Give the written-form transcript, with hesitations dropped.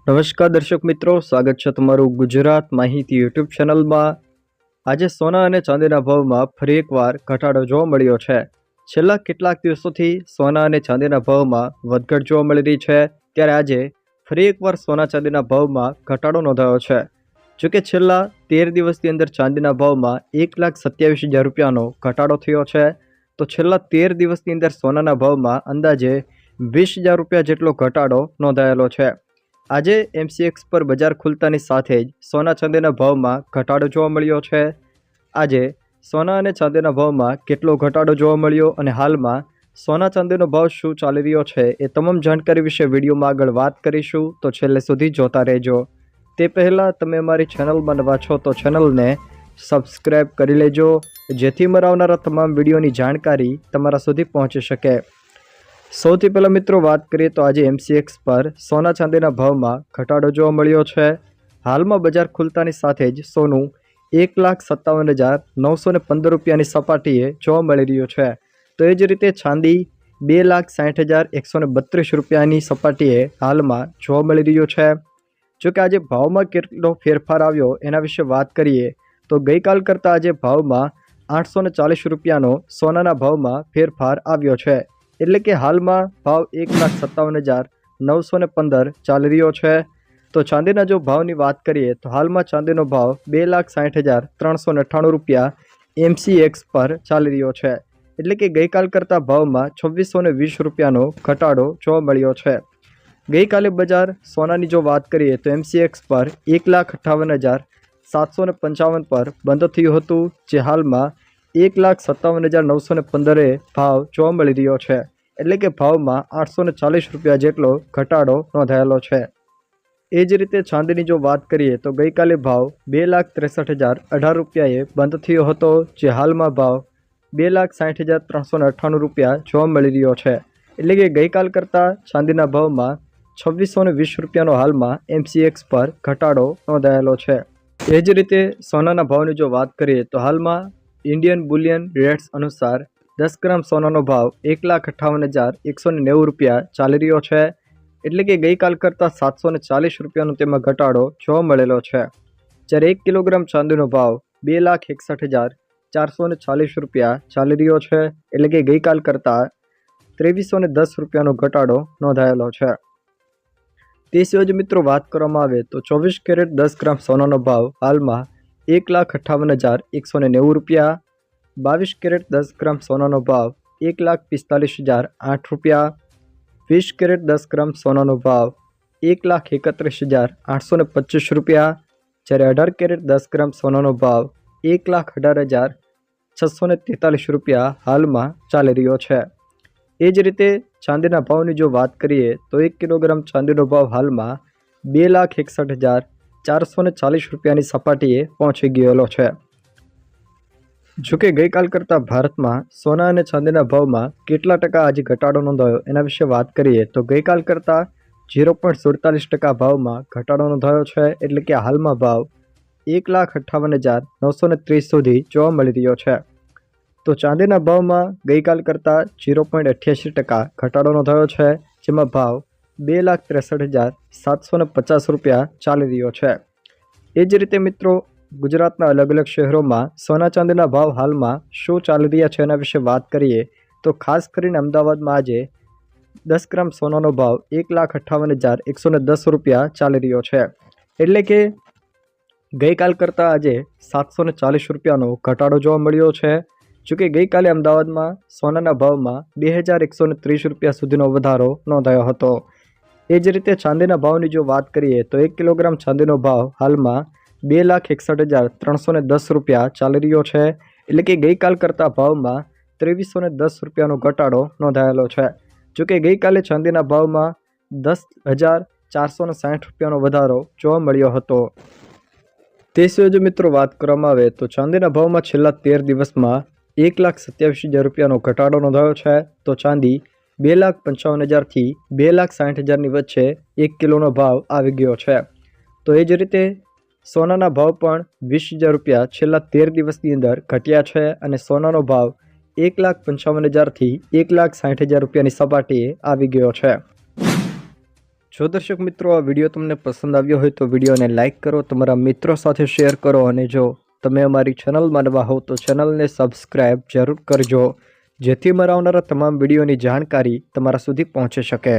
નમસ્કાર દર્શક મિત્રો, સ્વાગત છે તમારું ગુજરાત માહિતી યુટ્યુબ ચેનલમાં। આજે સોના અને ચાંદીના ભાવમાં ફરી એકવાર ઘટાડો જોવા મળ્યો છે। છેલ્લા કેટલાક દિવસોથી સોના અને ચાંદીના ભાવમાં વધઘટ જોવા મળી રહી છે, ત્યારે આજે ફરી એકવાર સોના ચાંદીના ભાવમાં ઘટાડો નોંધાયો છે। જોકે છેલ્લા 13 દિવસની અંદર ચાંદીના ભાવમાં 1,27,000 રૂપિયાનો ઘટાડો થયો છે, તો છેલ્લા 13 દિવસની અંદર સોનાના ભાવમાં અંદાજે 20,000 રૂપિયા જેટલો ઘટાડો નોંધાયેલો છે। આજે MCX પર બજાર ખુલતાની સાથે જ સોના ચાંદીના ભાવમાં ઘટાડો જોવા મળ્યો છે। આજે સોના અને ચાંદીના ભાવમાં કેટલો ઘટાડો જોવા મળ્યો અને હાલમાં સોના ચાંદીનો ભાવ શું ચાલી રહ્યો છે, એ તમામ જાણકારી વિશે વિડીયોમાં આગળ વાત કરીશું, તો છેલ્લે સુધી જોતા રહેજો। તે પહેલાં તમે અમારી ચેનલમાં નવા છો તો ચેનલને સબસ્ક્રાઈબ કરી લેજો, જેથી મારા આવનારા તમામ વિડીયોની જાણકારી તમારા સુધી પહોંચી શકે। સૌથી પહેલાં મિત્રો વાત કરીએ તો આજે MCX પર સોના ચાંદીના ભાવમાં ઘટાડો જોવા મળ્યો છે। હાલમાં બજાર ખુલતાની સાથે જ સોનું 1,57,915 રૂપિયાની સપાટીએ જોવા મળી રહ્યું છે, તો એ જ રીતે ચાંદી 2,60,132 રૂપિયાની સપાટીએ હાલમાં જોવા મળી રહ્યું છે। જોકે આજે ભાવમાં કેટલો ફેરફાર આવ્યો એના વિશે વાત કરીએ તો ગઈકાલ કરતાં આજે ભાવમાં 840 રૂપિયાનો સોનાના ભાવમાં ફેરફાર આવ્યો છે, એટલે કે હાલમાં ભાવ 1,57,915 ચાલી રહ્યો છે। તો ચાંદીના જો ભાવની વાત કરીએ તો હાલમાં ચાંદીનો ભાવ 2,60,398 રૂપિયા MCX પર ચાલી રહ્યો છે, એટલે કે ગઈકાલ કરતાં ભાવમાં 2,620 રૂપિયાનો ઘટાડો જોવા મળ્યો છે। ગઈકાલે બજાર સોનાની જો વાત કરીએ તો MCX પર 1,58,755 પર બંધ થયું હતું, જે હાલમાં 1,57,915 ભાવ જોવા મળી રહ્યો છે, એટલે કે ભાવમાં 840 રૂપિયા જેટલો ઘટાડો નોંધાયેલો છે। એ જ રીતે ચાંદીની જો વાત કરીએ તો ગઈકાલે ભાવ 2,63,018 રૂપિયાએ બંધ થયો હતો, જે હાલમાં ભાવ 2,60,398 રૂપિયા જોવા મળી રહ્યો છે, એટલે કે ગઈકાલ કરતાં ચાંદીના ભાવમાં 2,620 રૂપિયાનો હાલમાં MCX પર ઘટાડો નોંધાયેલો છે। એ જ રીતે સોનાના ભાવની જો વાત કરીએ તો હાલમાં ઇન્ડિયન બુલિયન રેટ્સ અનુસાર 10 ગ્રામ સોનાનો ભાવ 1,58,190 રૂપિયા ચાલી રહ્યો છે, એટલે કે ગઈકાલ કરતાં 740 રૂપિયાનો તેમાં ઘટાડો જોવા મળેલો છે। જ્યારે 1 કિલોગ્રામ ચાંદીનો ભાવ 2,61,440 રૂપિયા ચાલી રહ્યો છે, એટલે કે ગઈકાલ કરતાં 2,310 રૂપિયાનો ઘટાડો નોંધાયેલો છે। તે સિવાય મિત્રો વાત કરવામાં આવે તો 24 કેરેટ 10 ગ્રામ સોનાનો ભાવ હાલમાં 1,58,190 રૂપિયા, 22 કેરેટ 10 ગ્રામ સોનાનો ભાવ 1,45,008 રૂપિયા, 20 કેરેટ 10 ગ્રામ સોનાનો ભાવ 1,31,825 રૂપિયા, જ્યારે 18 કેરેટ 10 ગ્રામ સોનાનો ભાવ 1,18,643 રૂપિયા હાલમાં ચાલી રહ્યો છે। એ જ રીતે ચાંદીના ભાવની જો વાત કરીએ તો 1 કિલોગ્રામ ચાંદીનો ભાવ હાલમાં 2,61,440 રૂપિયાની સપાટીએ પહોંચી ગયેલો છે। જોકે ગઈકાલ કરતાં ભારતમાં સોના અને ચાંદીના ભાવમાં કેટલા ટકા આજે ઘટાડો નોંધાયો એના વિશે વાત કરીએ તો ગઈકાલ કરતાં 0.47% ભાવમાં ઘટાડો નોંધાયો છે, એટલે કે હાલમાં ભાવ 1,58,930 સુધી જોવા મળી રહ્યો છે। તો ચાંદીના ભાવમાં ગઈકાલ કરતાં 0.88% ઘટાડો નોંધાયો છે, જેમાં ભાવ 2,63,750 રૂપિયા ચાલી રહ્યો છે। એ જ રીતે મિત્રો ગુજરાતના અલગ અલગ શહેરોમાં સોના ચાંદીના ભાવ હાલમાં શું ચાલી રહ્યા છે એના વિશે વાત કરીએ તો ખાસ કરીને અમદાવાદમાં આજે 10 ગ્રામ સોનાનો ભાવ 1,58,110 રૂપિયા ચાલી રહ્યો છે, એટલે કે ગઈકાલ કરતાં આજે 740 રૂપિયાનો ઘટાડો જોવા મળ્યો છે। જોકે ગઈકાલે અમદાવાદમાં સોનાના ભાવમાં 2,130 રૂપિયા સુધીનો વધારો નોંધાયો હતો। એ જ રીતે ચાંદીના ભાવની જો વાત કરીએ તો 1 કિલોગ્રામ ચાંદીનો ભાવ હાલમાં 2,61,310 રૂપિયા ચાલી રહ્યો છે, એટલે કે ગઈકાલ કરતાં ભાવમાં 2,310 રૂપિયાનો ઘટાડો નોંધાયેલો છે। જોકે ગઈકાલે ચાંદીના ભાવમાં 10,460 રૂપિયાનો વધારો જોવા મળ્યો હતો। તે સિવાય મિત્રો વાત કરવામાં આવે તો ચાંદીના ભાવમાં છેલ્લા 13 દિવસમાં 1,27,000 રૂપિયાનો ઘટાડો નોંધાયો છે, તો ચાંદી 2,55,000 થી 2,60,000 ની વચ્ચે 1 કિલોનો ભાવ આવી ગયો છે। તો એ જ રીતે સોનાના ભાવ પણ 20,000 રૂપિયા છેલ્લા 13 દિવસની અંદર ઘટ્યા છે, અને સોનાનો ભાવ 1,55,000 થી 1,60,000 રૂપિયાની સપાટીએ આવી ગયો છે। જો દર્શક મિત્રો આ વિડીયો તમને પસંદ આવ્યો હોય તો વિડીયોને લાઇક કરો, તમારા મિત્રો સાથે શેર કરો અને જો તમે અમારી ચેનલમાં નવા હો તો ચેનલને સબસ્ક્રાઈબ જરૂર કરજો, જેથી મારા આવનારા તમામ વિડીયોની જાણકારી તમારા સુધી પહોંચી શકે।